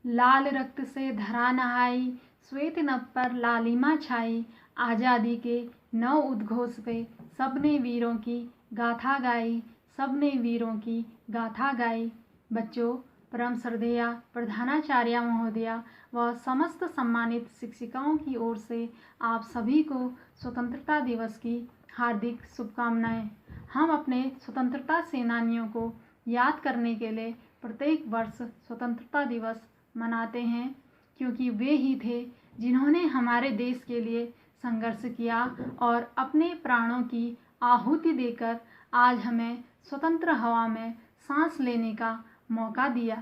लाल रक्त से धरा नहाई, श्वेत नभ पर लालिमा छाई। आज़ादी के नव उद्घोष पे सबने वीरों की गाथा गाई, सबने वीरों की गाथा गाई। बच्चों, परम श्रद्धेय प्रधानाचार्य महोदया व समस्त सम्मानित शिक्षिकाओं की ओर से आप सभी को स्वतंत्रता दिवस की हार्दिक शुभकामनाएं। हम अपने स्वतंत्रता सेनानियों को याद करने के लिए प्रत्येक वर्ष स्वतंत्रता दिवस मनाते हैं, क्योंकि वे ही थे जिन्होंने हमारे देश के लिए संघर्ष किया और अपने प्राणों की आहुति देकर आज हमें स्वतंत्र हवा में सांस लेने का मौका दिया।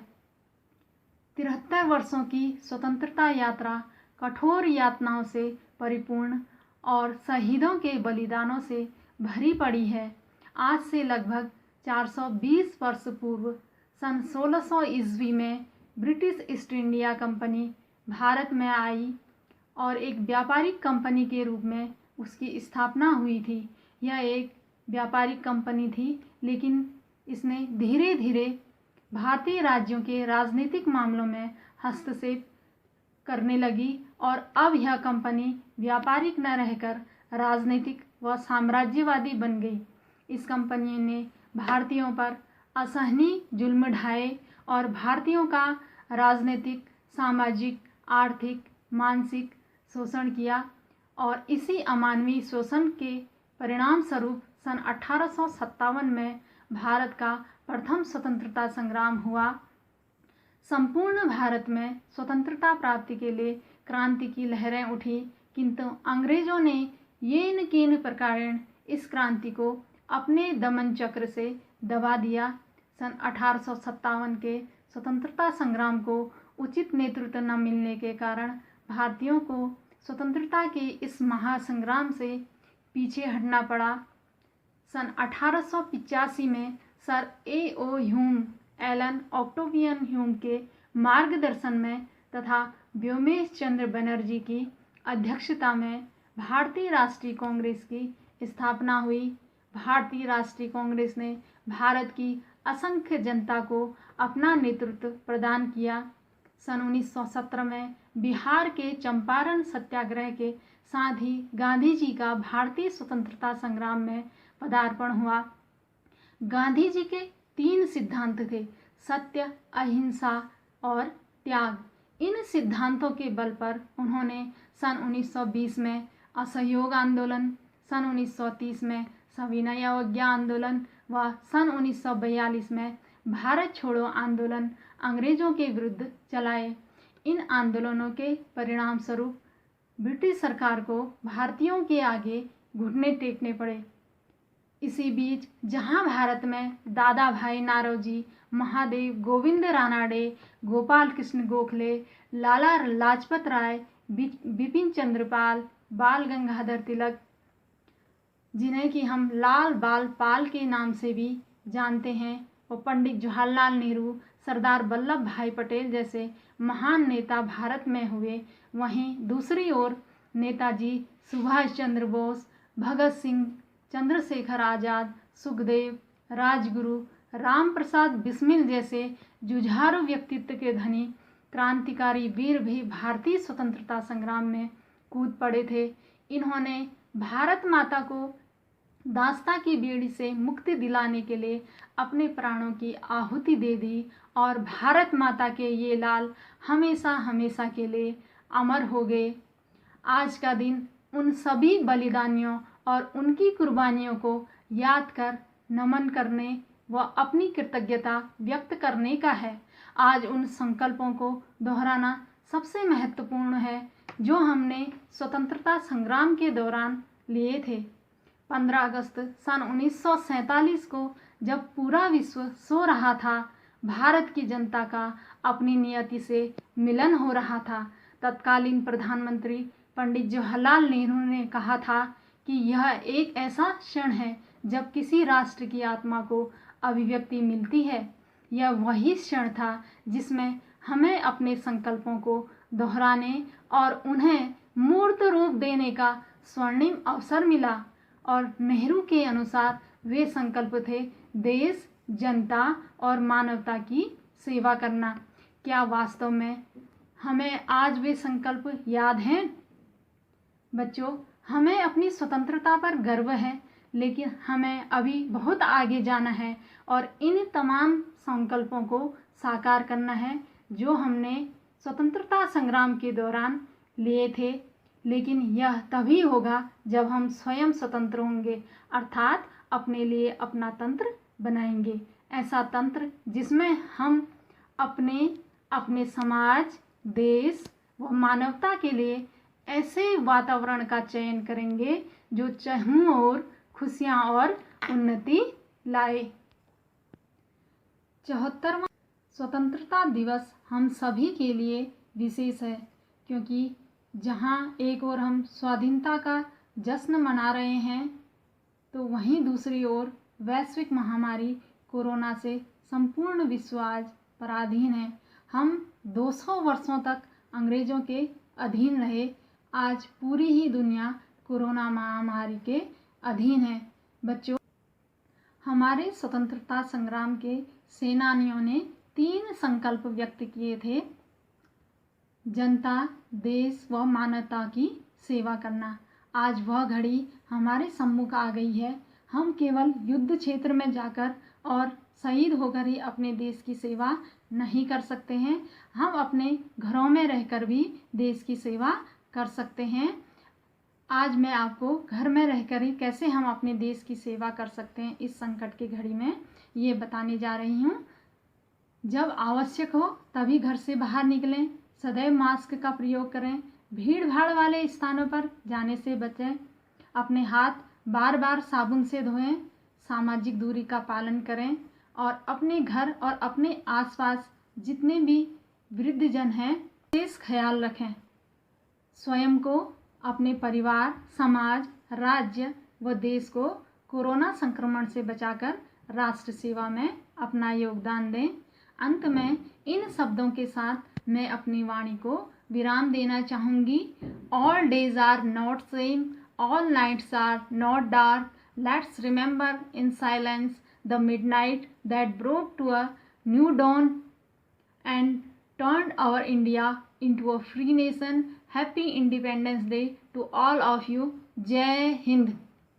73 वर्षों की स्वतंत्रता यात्रा कठोर यातनाओं से परिपूर्ण और शहीदों के बलिदानों से भरी पड़ी है। आज से लगभग 420 वर्ष पूर्व सन 1600 ईस्वी में British east India company Bharat में आई और एक व्यापारिक कंपनी के रूप में उसकी स्थापना हुई थी। यह एक व्यापारिक कंपनी थी, लेकिन इसने धीरे धीरे भारतीय राज्यों के राजनीतिक मामलों में हस्तक्षेप करने लगी और अब यह कंपनी व्यापारिक न रहकर राजनीतिक व साम्राज्यवादी बन गई। इस कंपनी ने भारतीयों पर असहनीय जुल्म ढाए और भारतीयों का राजनीतिक, सामाजिक, आर्थिक, मानसिक शोषण किया और इसी अमानवीय शोषण के परिणाम स्वरूप सन 1857 में भारत का प्रथम स्वतंत्रता संग्राम हुआ। संपूर्ण भारत में स्वतंत्रता प्राप्ति के लिए क्रांति की लहरें उठी, किंतु अंग्रेजों ने ये न किन प्रकारेण इस क्रांति को अपने दमन चक्र से दबा दिया। सन 1857 के स्वतंत्रता संग्राम को उचित नेतृत्व न मिलने के कारण भारतीयों को स्वतंत्रता के इस महासंग्राम से पीछे हटना पड़ा। सन 1885 में sir A.O. Hume, Allan Octavian Hume के मार्गदर्शन में तथा व्योमेश चंद्र बनर्जी की अध्यक्षता में भारतीय राष्ट्रीय कांग्रेस की स्थापना हुई। भारतीय राष्ट्रीय कांग्रेस ने भारत की असंख्य जनता को अपना नेतृत्व प्रदान किया। सन 1917 में बिहार के चंपारण सत्याग्रह के साथ ही गांधी जी का भारतीय स्वतंत्रता संग्राम में पदार्पण हुआ। गांधी जी के 3 सिद्धांत थे: सत्य, अहिंसा और त्याग। इन सिद्धांतों के बल पर उन्होंने सन 1920 में असहयोग आंदोलन, सन 1930 में सविनय अवज्ञा आंदोलन व सन 1942 में भारत छोड़ो आंदोलन अंग्रेजों के विरुद्ध चलाए। इन आंदोलनों के परिणाम स्वरूप ब्रिटिश सरकार को भारतीयों के आगे घुटने टेकने पड़े। इसी बीच जहां भारत में दादा भाई नारोजी, महादेव गोविंद रानाडे, गोपाल कृष्ण गोखले, लाला लाजपत राय, बिपिन चंद्रपाल, बाल गंगाधर तिलक, जिन्हें कि हम लाल बाल पाल के नाम से भी जानते हैं, और पंडित जवाहरलाल नेहरू, सरदार वल्लभ भाई पटेल जैसे महान नेता भारत में हुए, वहीं दूसरी ओर नेताजी सुभाष चंद्र बोस, भगत सिंह, चंद्रशेखर आज़ाद, सुखदेव, राजगुरु, राम प्रसाद बिस्मिल जैसे जुझारू व्यक्तित्व के धनी क्रांतिकारी वीर भी भारतीय स्वतंत्रता संग्राम में कूद पड़े थे। इन्होंने भारत माता को दासता की बेड़ी से मुक्ति दिलाने के लिए अपने प्राणों की आहुति दे दी और भारत माता के ये लाल हमेशा हमेशा के लिए अमर हो गए। आज का दिन उन सभी बलिदानियों और उनकी कुर्बानियों को याद कर नमन करने व अपनी कृतज्ञता व्यक्त करने का है। आज उन संकल्पों को दोहराना सबसे महत्वपूर्ण है जो हमने स्वतंत्रता संग्राम के दौरान लिए थे। 15 अगस्त सन 1947 को जब पूरा विश्व सो रहा था, भारत की जनता का अपनी नियति से मिलन हो रहा था, तत्कालीन प्रधानमंत्री पंडित जवाहरलाल नेहरू ने कहा था कि यह एक ऐसा क्षण है जब किसी राष्ट्र की आत्मा को अभिव्यक्ति मिलती है। यह वही क्षण था जिसमें हमें अपने संकल्पों को दोहराने और उन्हें मूर्त रूप देने का स्वर्णिम अवसर मिला। और नेहरू के अनुसार वे संकल्प थे देश, जनता और मानवता की सेवा करना। क्या वास्तव में हमें आज वे संकल्प याद हैं? बच्चों, हमें अपनी स्वतंत्रता पर गर्व है, लेकिन हमें अभी बहुत आगे जाना है और इन तमाम संकल्पों को साकार करना है जो हमने स्वतंत्रता संग्राम के दौरान लिए थे। लेकिन यह तभी होगा जब हम स्वयं स्वतंत्र होंगे, अर्थात अपने लिए अपना तंत्र बनाएंगे। ऐसा तंत्र जिसमें हम अपने समाज, देश व मानवता के लिए ऐसे वातावरण का चयन करेंगे जो चारों ओर खुशियाँ और उन्नति लाए। 74वां स्वतंत्रता दिवस हम सभी के लिए विशेष है, क्योंकि जहाँ एक ओर हम स्वाधीनता का जश्न मना रहे हैं, तो वहीं दूसरी ओर वैश्विक महामारी कोरोना से संपूर्ण विश्व आज पराधीन है। हम 200 वर्षों तक अंग्रेजों के अधीन रहे, आज पूरी ही दुनिया कोरोना महामारी के अधीन है। बच्चों, हमारे स्वतंत्रता संग्राम के सेनानियों ने 3 संकल्प व्यक्त किए थे। जनता, देश व मानवता की सेवा करना। आज वह घड़ी हमारे सम्मुख आ गई है। हम केवल युद्ध क्षेत्र में जाकर और शहीद होकर ही अपने देश की सेवा नहीं कर सकते हैं, हम अपने घरों में रहकर भी देश की सेवा कर सकते हैं। आज मैं आपको घर में रहकर ही कैसे हम अपने देश की सेवा कर सकते हैं इस संकट की घड़ी में, ये बताने जा रही हूँ। जब आवश्यक हो तभी घर से बाहर निकलें, सदैव मास्क का प्रयोग करें, भीड़ भाड़ वाले स्थानों पर जाने से बचें, अपने हाथ बार बार साबुन से धोएं, सामाजिक दूरी का पालन करें और अपने घर और अपने आसपास जितने भी वृद्धजन हैं विशेष ख्याल रखें। स्वयं को, अपने परिवार, समाज, राज्य व देश को कोरोना संक्रमण से बचाकर राष्ट्र सेवा में अपना योगदान दें। अंत में इन शब्दों के साथ मैं अपनी वाणी को विराम देना चाहूँगी। All days are not same, all nights are not dark, let's remember in silence the midnight that broke to a new dawn and turned our India into a free nation. Happy Independence Day to all of you. Jai Hind.